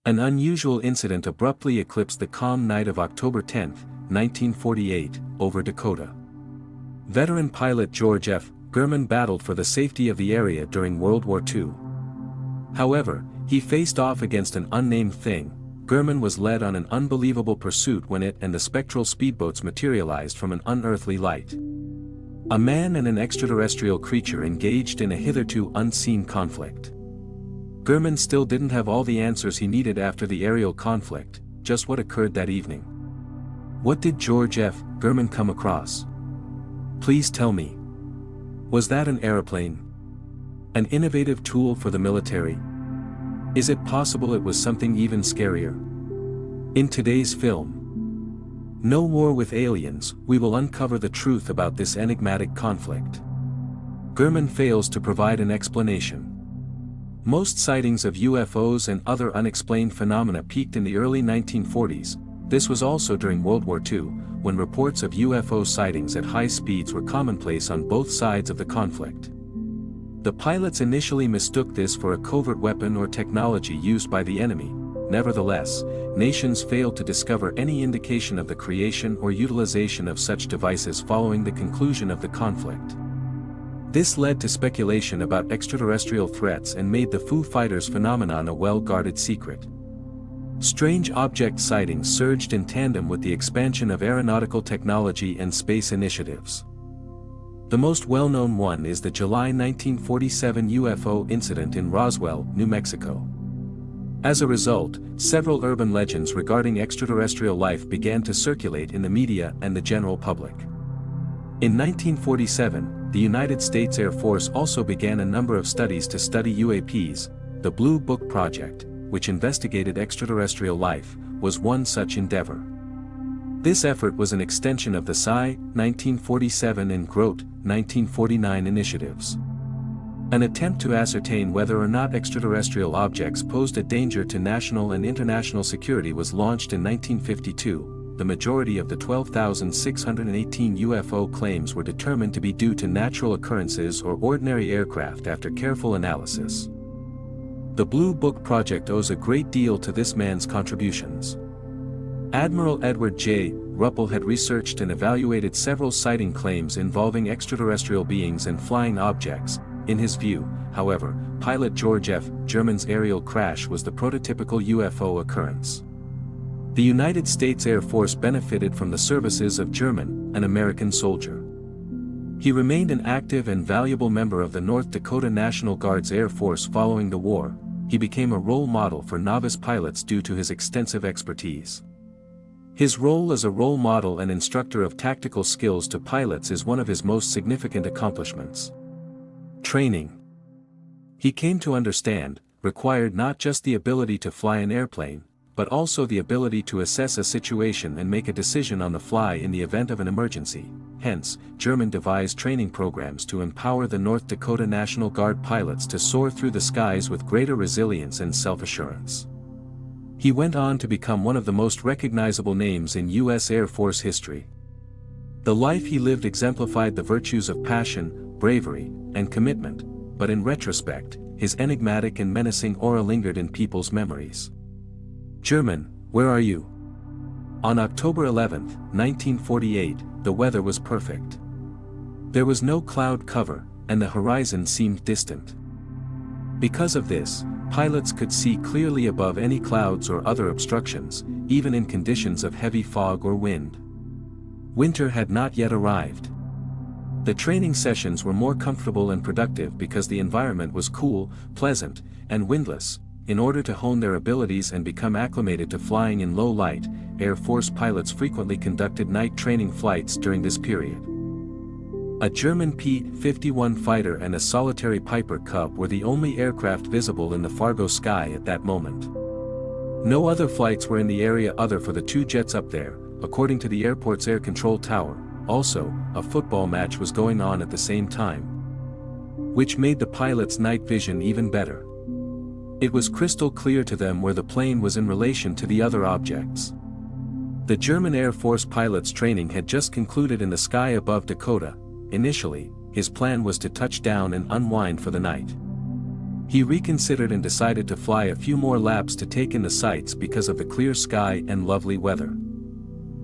An unusual incident abruptly eclipsed the calm night of October 10, 1948, over Dakota. Veteran pilot George F. German battled for the safety of the area during World War II. However, he faced off against an unnamed thing. German was led on an unbelievable pursuit when it and the spectral speedboats materialized from an unearthly light. A man and an extraterrestrial creature engaged in a hitherto unseen conflict. German still didn't have all the answers he needed after the aerial conflict, just what occurred that evening. What did George F. German come across? Please tell me. Was that an aeroplane? An innovative tool for the military? Is it possible it was something even scarier? In today's film, No War with Aliens, we will uncover the truth about this enigmatic conflict. German fails to provide an explanation. Most sightings of UFOs and other unexplained phenomena peaked in the early 1940s. This was also during World War II, when reports of UFO sightings at high speeds were commonplace on both sides of the conflict. The pilots initially mistook this for a covert weapon or technology used by the enemy. Nevertheless, nations failed to discover any indication of the creation or utilization of such devices following the conclusion of the conflict. This led to speculation about extraterrestrial threats and made the Foo Fighters phenomenon a well-guarded secret. Strange object sightings surged in tandem with the expansion of aeronautical technology and space initiatives. The most well-known one is the July 1947 UFO incident in Roswell, New Mexico. As a result, several urban legends regarding extraterrestrial life began to circulate in the media and the general public. In 1947, the United States Air Force also began a number of studies to study UAPs. The Blue Book Project, which investigated extraterrestrial life, was one such endeavor. This effort was an extension of the Psi 1947 and Grote 1949 initiatives. An attempt to ascertain whether or not extraterrestrial objects posed a danger to national and international security was launched in 1952. The majority of the 12,618 UFO claims were determined to be due to natural occurrences or ordinary aircraft after careful analysis. The Blue Book Project owes a great deal to this man's contributions. Admiral Edward J. Ruppel had researched and evaluated several sighting claims involving extraterrestrial beings and flying objects. In his view, however, pilot George F. German's aerial crash was the prototypical UFO occurrence. The United States Air Force benefited from the services of German, an American soldier. He remained an active and valuable member of the North Dakota National Guard's Air Force following the war. He became a role model for novice pilots due to his extensive expertise. His role as a role model and instructor of tactical skills to pilots is one of his most significant accomplishments. Training. He came to understand, required not just the ability to fly an airplane, but also the ability to assess a situation and make a decision on the fly in the event of an emergency. Hence, German devised training programs to empower the North Dakota National Guard pilots to soar through the skies with greater resilience and self-assurance. He went on to become one of the most recognizable names in U.S. Air Force history. The life he lived exemplified the virtues of passion, bravery, and commitment, but in retrospect, his enigmatic and menacing aura lingered in people's memories. German, where are you? On October 11, 1948, the weather was perfect. There was no cloud cover, and the horizon seemed distant. Because of this, pilots could see clearly above any clouds or other obstructions, even in conditions of heavy fog or wind. Winter had not yet arrived. The training sessions were more comfortable and productive because the environment was cool, pleasant, and windless. In order to hone their abilities and become acclimated to flying in low light, Air Force pilots frequently conducted night training flights during this period. A German P-51 fighter and a solitary Piper Cub were the only aircraft visible in the Fargo sky at that moment. No other flights were in the area other for the two jets up there. According to the airport's air control tower. Also, a football match was going on at the same time, which made the pilots' night vision even better. It was crystal clear to them where the plane was in relation to the other objects. The German Air Force pilot's training had just concluded in the sky above Dakota. Initially, his plan was to touch down and unwind for the night. He reconsidered and decided to fly a few more laps to take in the sights because of the clear sky and lovely weather.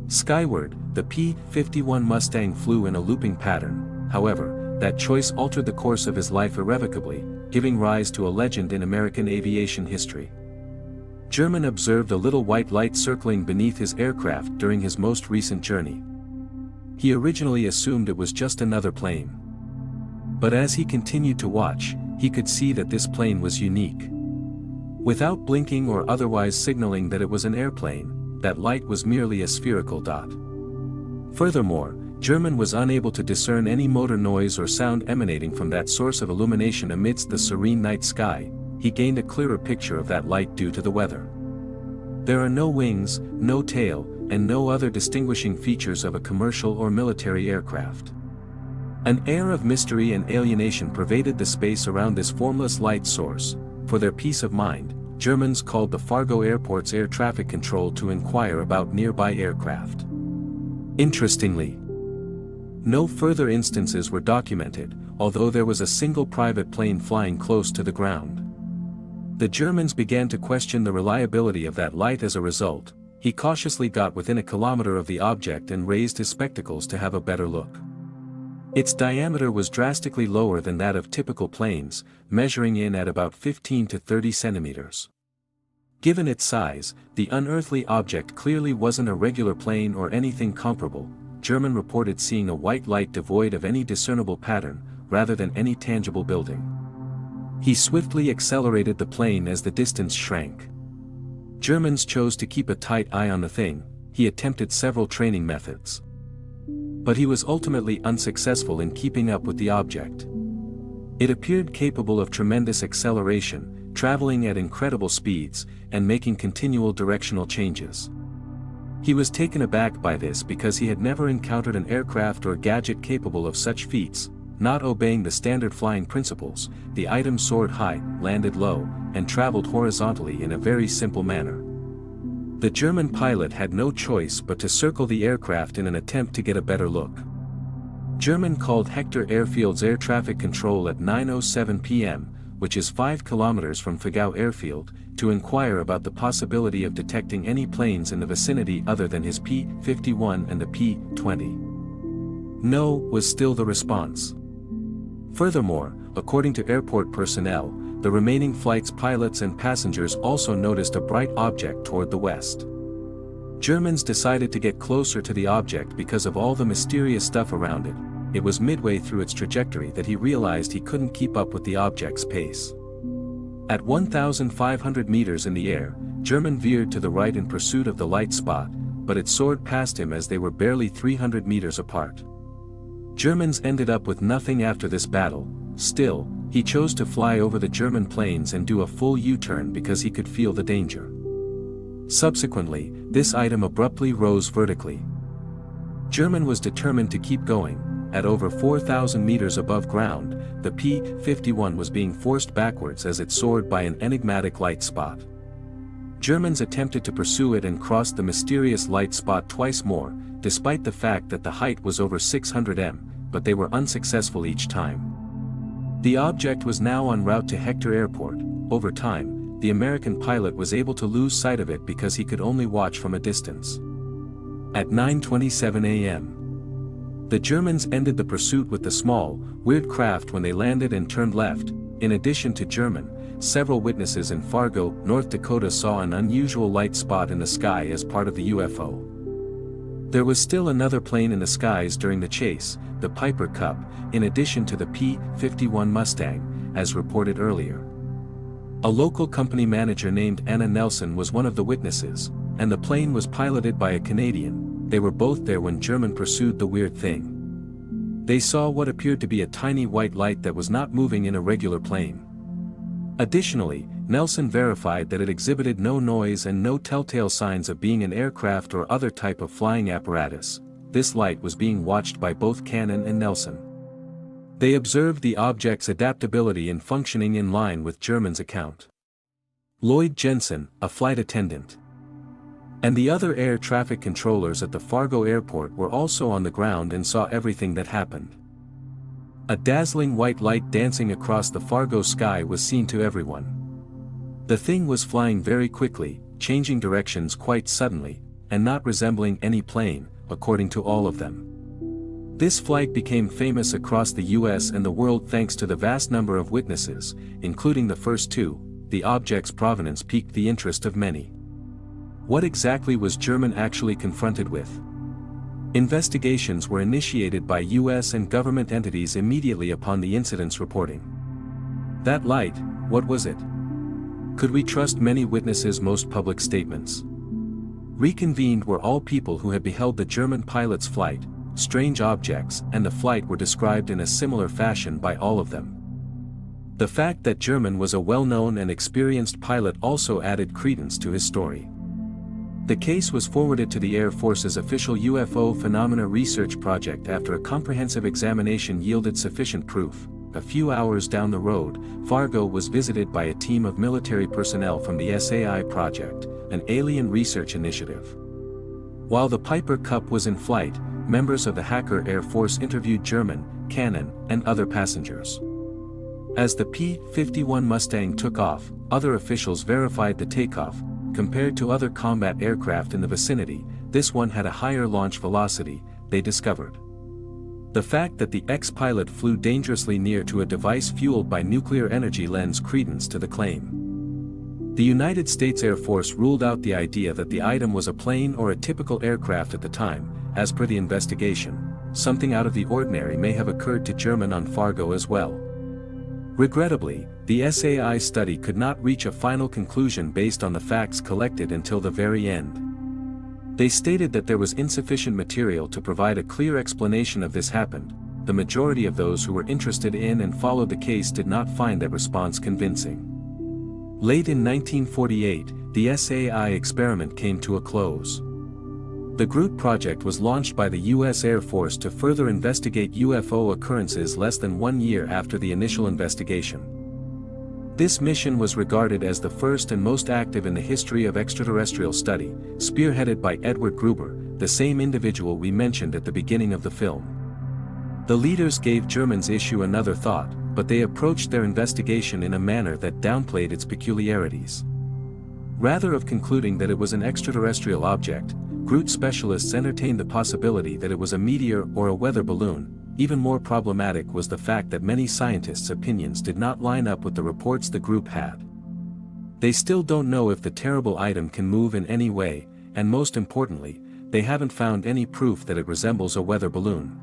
Skyward, the P-51 Mustang flew in a looping pattern. However, that choice altered the course of his life irrevocably, giving rise to a legend in American aviation history. German observed a little white light circling beneath his aircraft during his most recent journey. He originally assumed it was just another plane. But as he continued to watch, he could see that this plane was unique. Without blinking or otherwise signaling that it was an airplane, that light was merely a spherical dot. Furthermore, German was unable to discern any motor noise or sound emanating from that source of illumination amidst the serene night sky. He gained a clearer picture of that light due to the weather. There are no wings, no tail, and no other distinguishing features of a commercial or military aircraft. An air of mystery and alienation pervaded the space around this formless light source. For their peace of mind, Germans called the Fargo airport's air traffic control to inquire about nearby aircraft. Interestingly, no further instances were documented, although there was a single private plane flying close to the ground. The Germans began to question the reliability of that light. As a result, he cautiously got within a kilometer of the object and raised his spectacles to have a better look. Its diameter was drastically lower than that of typical planes, measuring in at about 15 to 30 centimeters. Given its size, the unearthly object clearly wasn't a regular plane or anything comparable. German reported seeing a white light devoid of any discernible pattern, rather than any tangible building. He swiftly accelerated the plane as the distance shrank. Germans chose to keep a tight eye on the thing. He attempted several training methods. But he was ultimately unsuccessful in keeping up with the object. It appeared capable of tremendous acceleration, traveling at incredible speeds, and making continual directional changes. He was taken aback by this because he had never encountered an aircraft or gadget capable of such feats. Not obeying the standard flying principles, the item soared high, landed low, and traveled horizontally in a very simple manner. The German pilot had no choice but to circle the aircraft in an attempt to get a better look. German called Hector Airfield's air traffic control at 9:07 p.m., which is 5 kilometers from Fagau Airfield, to inquire about the possibility of detecting any planes in the vicinity other than his P-51 and the P-20. No, was still the response. Furthermore, according to airport personnel, the remaining flight's pilots and passengers also noticed a bright object toward the west. Germans decided to get closer to the object because of all the mysterious stuff around it. It was midway through its trajectory that he realized he couldn't keep up with the object's pace. At 1,500 meters in the air, German veered to the right in pursuit of the light spot, but it soared past him as they were barely 300 meters apart. Germans ended up with nothing after this battle. Still, he chose to fly over the German planes and do a full U-turn because he could feel the danger. Subsequently, this item abruptly rose vertically. German was determined to keep going. At over 4,000 meters above ground, the P-51 was being forced backwards as it soared by an enigmatic light spot. Germans attempted to pursue it and crossed the mysterious light spot twice more, despite the fact that the height was over 600 m, but they were unsuccessful each time. The object was now en route to Hector Airport. Over time, the American pilot was able to lose sight of it because he could only watch from a distance. At 9:27 a.m., the Germans ended the pursuit with the small, weird craft when they landed and turned left. In addition to German, several witnesses in Fargo, North Dakota saw an unusual light spot in the sky as part of the UFO. There was still another plane in the skies during the chase, the Piper Cup, in addition to the P-51 Mustang, as reported earlier. A local company manager named Anna Nelson was one of the witnesses, and the plane was piloted by a Canadian. They were both there when German pursued the weird thing. They saw what appeared to be a tiny white light that was not moving in a regular plane. Additionally, Nelson verified that it exhibited no noise and no telltale signs of being an aircraft or other type of flying apparatus. This light was being watched by both Cannon and Nelson. They observed the object's adaptability and functioning in line with German's account. Lloyd Jensen, a flight attendant, and the other air traffic controllers at the Fargo airport were also on the ground and saw everything that happened. A dazzling white light dancing across the Fargo sky was seen to everyone. The thing was flying very quickly, changing directions quite suddenly, and not resembling any plane, according to all of them. This flight became famous across the US and the world thanks to the vast number of witnesses, including the first two. The object's provenance piqued the interest of many. What exactly was German actually confronted with? Investigations were initiated by US and government entities immediately upon the incident's reporting. That light, what was it? Could we trust many witnesses' most public statements? Reconvened were all people who had beheld the German pilot's flight. Strange objects and the flight were described in a similar fashion by all of them. The fact that German was a well-known and experienced pilot also added credence to his story. The case was forwarded to the Air Force's official UFO Phenomena Research Project after a comprehensive examination yielded sufficient proof. A few hours down the road, Fargo was visited by a team of military personnel from the SAI project, an alien research initiative. While the Piper Cup was in flight, members of the Hacker Air Force interviewed German, Cannon, and other passengers. As the P-51 Mustang took off, other officials verified the takeoff. Compared to other combat aircraft in the vicinity, this one had a higher launch velocity, they discovered. The fact that the ex-pilot flew dangerously near to a device fueled by nuclear energy lends credence to the claim. The United States Air Force ruled out the idea that the item was a plane or a typical aircraft at the time. As per the investigation, something out of the ordinary may have occurred to German on Fargo as well. Regrettably, the SAI study could not reach a final conclusion based on the facts collected until the very end. They stated that there was insufficient material to provide a clear explanation of this happened. The majority of those who were interested in and followed the case did not find that response convincing. Late in 1948, the SAI experiment came to a close. The Groot project was launched by the U.S. Air Force to further investigate UFO occurrences less than 1 year after the initial investigation. This mission was regarded as the first and most active in the history of extraterrestrial study, spearheaded by Edward Gruber, the same individual we mentioned at the beginning of the film. The leaders gave Germans' issue another thought, but they approached their investigation in a manner that downplayed its peculiarities. Rather of concluding that it was an extraterrestrial object, Groot specialists entertained the possibility that it was a meteor or a weather balloon. Even more problematic was the fact that many scientists' opinions did not line up with the reports the group had. They still don't know if the terrible item can move in any way, and most importantly, they haven't found any proof that it resembles a weather balloon.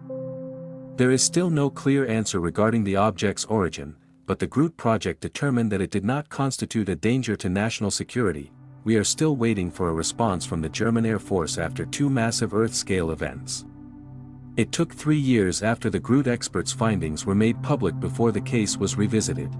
There is still no clear answer regarding the object's origin, but the Groot project determined that it did not constitute a danger to national security. We are still waiting for a response from the German Air Force after two massive Earth-scale events. It took 3 years after the Groot experts' findings were made public before the case was revisited.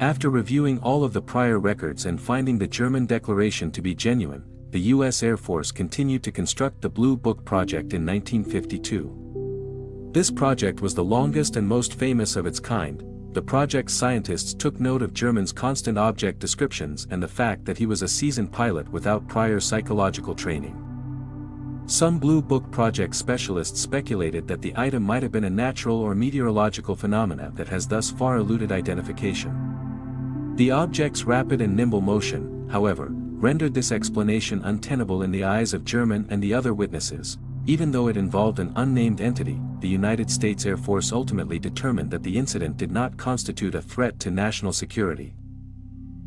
After reviewing all of the prior records and finding the German declaration to be genuine, the U.S. Air Force continued to construct the Blue Book project in 1952. This project was the longest and most famous of its kind. The project's scientists took note of German's constant object descriptions and the fact that he was a seasoned pilot without prior psychological training. Some Blue Book project specialists speculated that the item might have been a natural or meteorological phenomena that has thus far eluded identification. The object's rapid and nimble motion, however, rendered this explanation untenable in the eyes of German and the other witnesses. Even though it involved an unnamed entity, the United States Air Force ultimately determined that the incident did not constitute a threat to national security.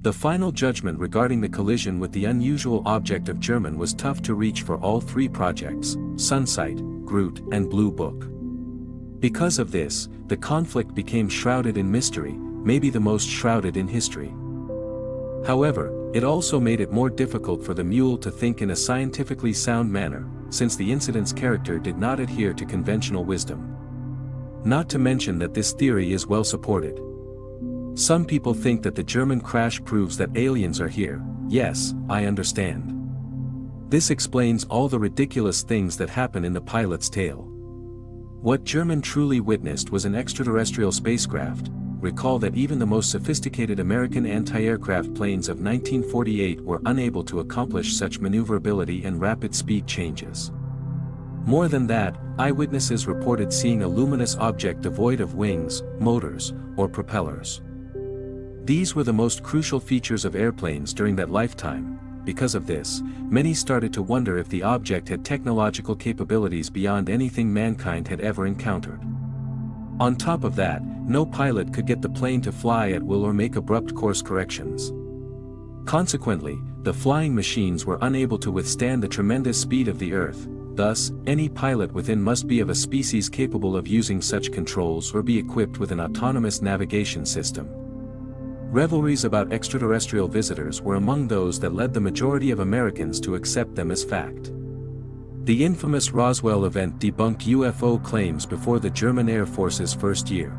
The final judgment regarding the collision with the unusual object of German was tough to reach for all three projects, Sunsight, Groot, and Blue Book. Because of this, the conflict became shrouded in mystery, maybe the most shrouded in history. However, it also made it more difficult for the mule to think in a scientifically sound manner, since the incident's character did not adhere to conventional wisdom. Not to mention that this theory is well supported. Some people think that the German crash proves that aliens are here. Yes, I understand. This explains all the ridiculous things that happen in the pilot's tale. What German truly witnessed was an extraterrestrial spacecraft. Recall that even the most sophisticated American anti-aircraft planes of 1948 were unable to accomplish such maneuverability and rapid speed changes. More than that, eyewitnesses reported seeing a luminous object devoid of wings, motors, or propellers. These were the most crucial features of airplanes during that lifetime. Because of this, many started to wonder if the object had technological capabilities beyond anything mankind had ever encountered. On top of that, no pilot could get the plane to fly at will or make abrupt course corrections. Consequently, the flying machines were unable to withstand the tremendous speed of the Earth. Thus, any pilot within must be of a species capable of using such controls or be equipped with an autonomous navigation system. Revelries about extraterrestrial visitors were among those that led the majority of Americans to accept them as fact. The infamous Roswell event debunked UFO claims before the German Air Force's first year.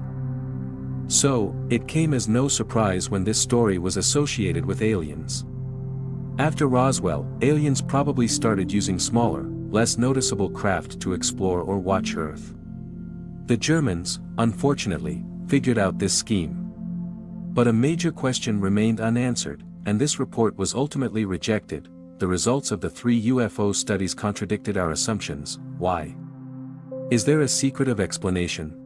So, it came as no surprise when this story was associated with aliens. After Roswell, aliens probably started using smaller, less noticeable craft to explore or watch Earth. The Germans, unfortunately, figured out this scheme. But a major question remained unanswered, and this report was ultimately rejected. The results of the 3 UFO studies contradicted our assumptions. Why? Is there a secretive explanation?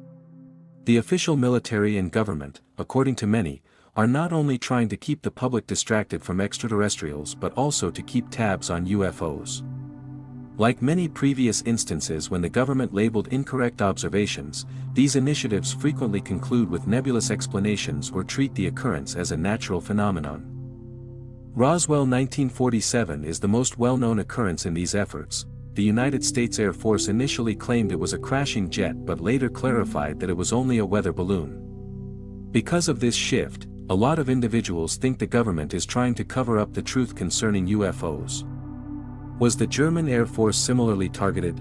The official military and government, according to many, are not only trying to keep the public distracted from extraterrestrials but also to keep tabs on UFOs. Like many previous instances when the government labeled incorrect observations, these initiatives frequently conclude with nebulous explanations or treat the occurrence as a natural phenomenon. Roswell 1947 is the most well-known occurrence in these efforts. The United States Air Force initially claimed it was a crashing jet but later clarified that it was only a weather balloon. Because of this shift, a lot of individuals think the government is trying to cover up the truth concerning UFOs. Was the German Air Force similarly targeted?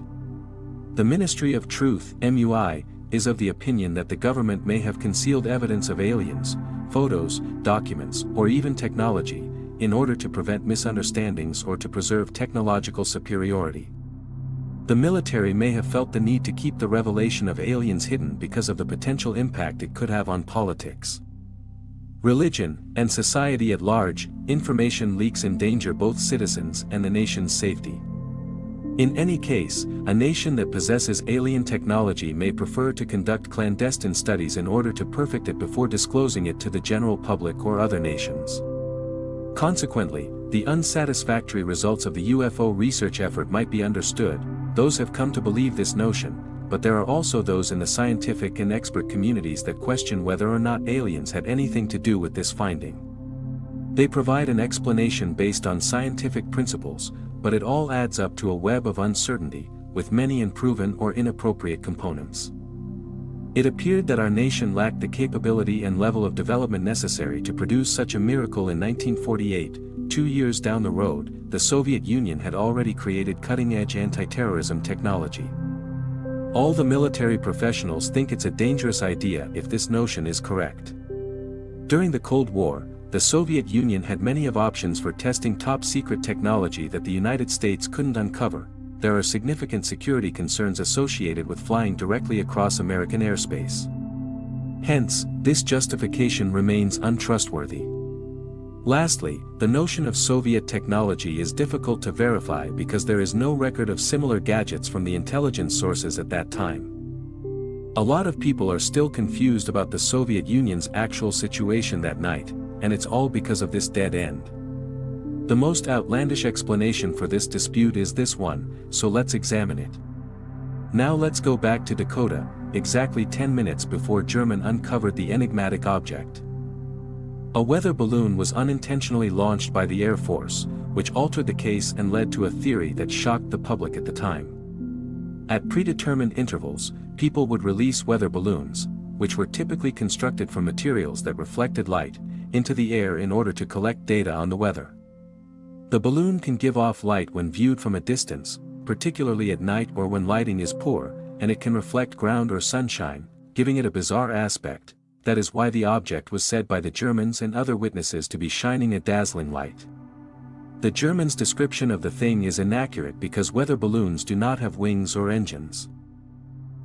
The Ministry of Truth, MUI, is of the opinion that the government may have concealed evidence of aliens, photos, documents, or even technology, in order to prevent misunderstandings or to preserve technological superiority. The military may have felt the need to keep the revelation of aliens hidden because of the potential impact it could have on politics, religion, and society at large. Information leaks endanger both citizens and the nation's safety. In any case, a nation that possesses alien technology may prefer to conduct clandestine studies in order to perfect it before disclosing it to the general public or other nations. Consequently, the unsatisfactory results of the UFO research effort might be understood. Those have come to believe this notion, but there are also those in the scientific and expert communities that question whether or not aliens had anything to do with this finding. They provide an explanation based on scientific principles, but it all adds up to a web of uncertainty, with many unproven or inappropriate components. It appeared that our nation lacked the capability and level of development necessary to produce such a miracle in 1948. 2 years down the road, the Soviet Union had already created cutting-edge anti-terrorism technology. All the military professionals think it's a dangerous idea if this notion is correct. During the Cold War, the Soviet Union had many of options for testing top-secret technology that the United States couldn't uncover. There are significant security concerns associated with flying directly across American airspace. Hence, this justification remains untrustworthy. Lastly, the notion of Soviet technology is difficult to verify because there is no record of similar gadgets from the intelligence sources at that time. A lot of people are still confused about the Soviet Union's actual situation that night, and it's all because of this dead end. The most outlandish explanation for this dispute is this one, so let's examine it. Now let's go back to Dakota, exactly 10 minutes before German uncovered the enigmatic object. A weather balloon was unintentionally launched by the Air Force, which altered the case and led to a theory that shocked the public at the time. At predetermined intervals, people would release weather balloons, which were typically constructed from materials that reflected light, into the air in order to collect data on the weather. The balloon can give off light when viewed from a distance, particularly at night or when lighting is poor, and it can reflect ground or sunshine, giving it a bizarre aspect. That is why the object was said by the Germans and other witnesses to be shining a dazzling light. The Germans' description of the thing is inaccurate because weather balloons do not have wings or engines.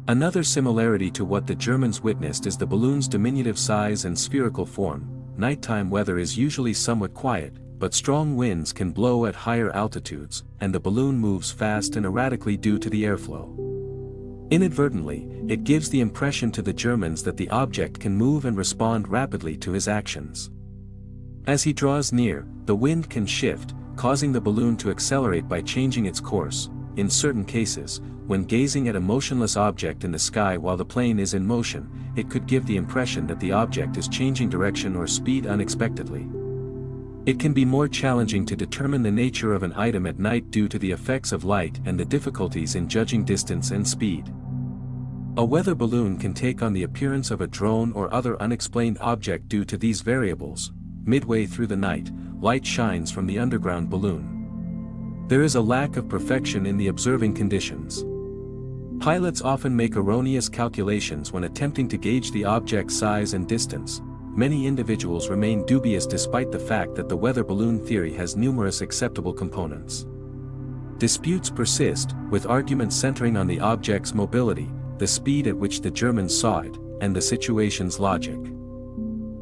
Another similarity to what the Germans witnessed is the balloon's diminutive size and spherical form. Nighttime weather is usually somewhat quiet, but strong winds can blow at higher altitudes, and the balloon moves fast and erratically due to the airflow. Inadvertently, it gives the impression to the Germans that the object can move and respond rapidly to his actions. As he draws near, the wind can shift, causing the balloon to accelerate by changing its course. In certain cases, when gazing at a motionless object in the sky while the plane is in motion, it could give the impression that the object is changing direction or speed unexpectedly. It can be more challenging to determine the nature of an item at night due to the effects of light and the difficulties in judging distance and speed. A weather balloon can take on the appearance of a drone or other unexplained object due to these variables. Midway through the night, light shines from the underground balloon. There is a lack of perfection in the observing conditions. Pilots often make erroneous calculations when attempting to gauge the object's size and distance. Many individuals remain dubious despite the fact that the weather balloon theory has numerous acceptable components. Disputes persist, with arguments centering on the object's mobility, the speed at which the Germans saw it, and the situation's logic.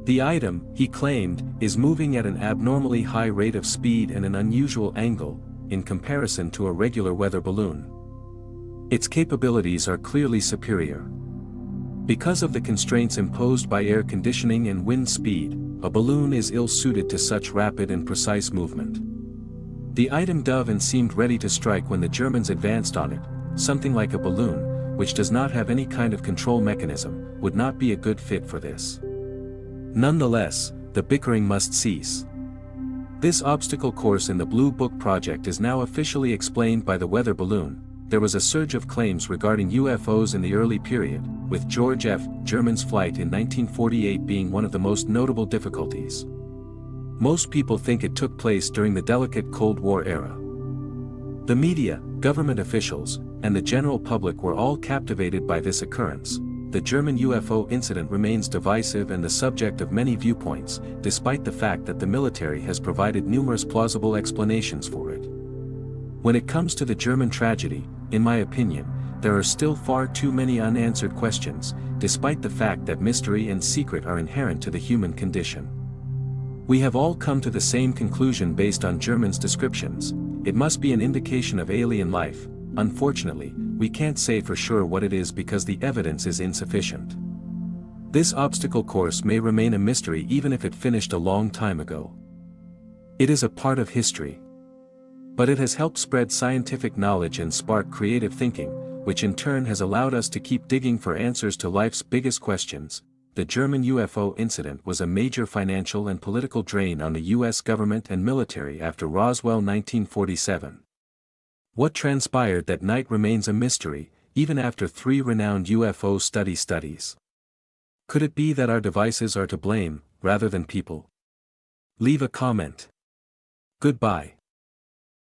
The item, he claimed, is moving at an abnormally high rate of speed and an unusual angle, in comparison to a regular weather balloon. Its capabilities are clearly superior. Because of the constraints imposed by air conditioning and wind speed, a balloon is ill-suited to such rapid and precise movement. The item dove and seemed ready to strike when the Germans advanced on it. Something like a balloon, which does not have any kind of control mechanism, would not be a good fit for this. Nonetheless, the bickering must cease. This obstacle course in the Blue Book project is now officially explained by the weather balloon. There was a surge of claims regarding UFOs in the early period, with George F. German's flight in 1948 being one of the most notable difficulties. Most people think it took place during the delicate Cold War era. The media, government officials, and the general public were all captivated by this occurrence. The German UFO incident remains divisive and the subject of many viewpoints, despite the fact that the military has provided numerous plausible explanations for it. When it comes to the German tragedy, in my opinion, there are still far too many unanswered questions, despite the fact that mystery and secret are inherent to the human condition. We have all come to the same conclusion based on Germans' descriptions. It must be an indication of alien life. Unfortunately, we can't say for sure what it is because the evidence is insufficient. This obstacle course may remain a mystery even if it finished a long time ago. It is a part of history. But it has helped spread scientific knowledge and spark creative thinking, which in turn has allowed us to keep digging for answers to life's biggest questions. The German UFO incident was a major financial and political drain on the US government and military after Roswell 1947. What transpired that night remains a mystery, even after 3 renowned UFO studies. Could it be that our devices are to blame, rather than people? Leave a comment. Goodbye.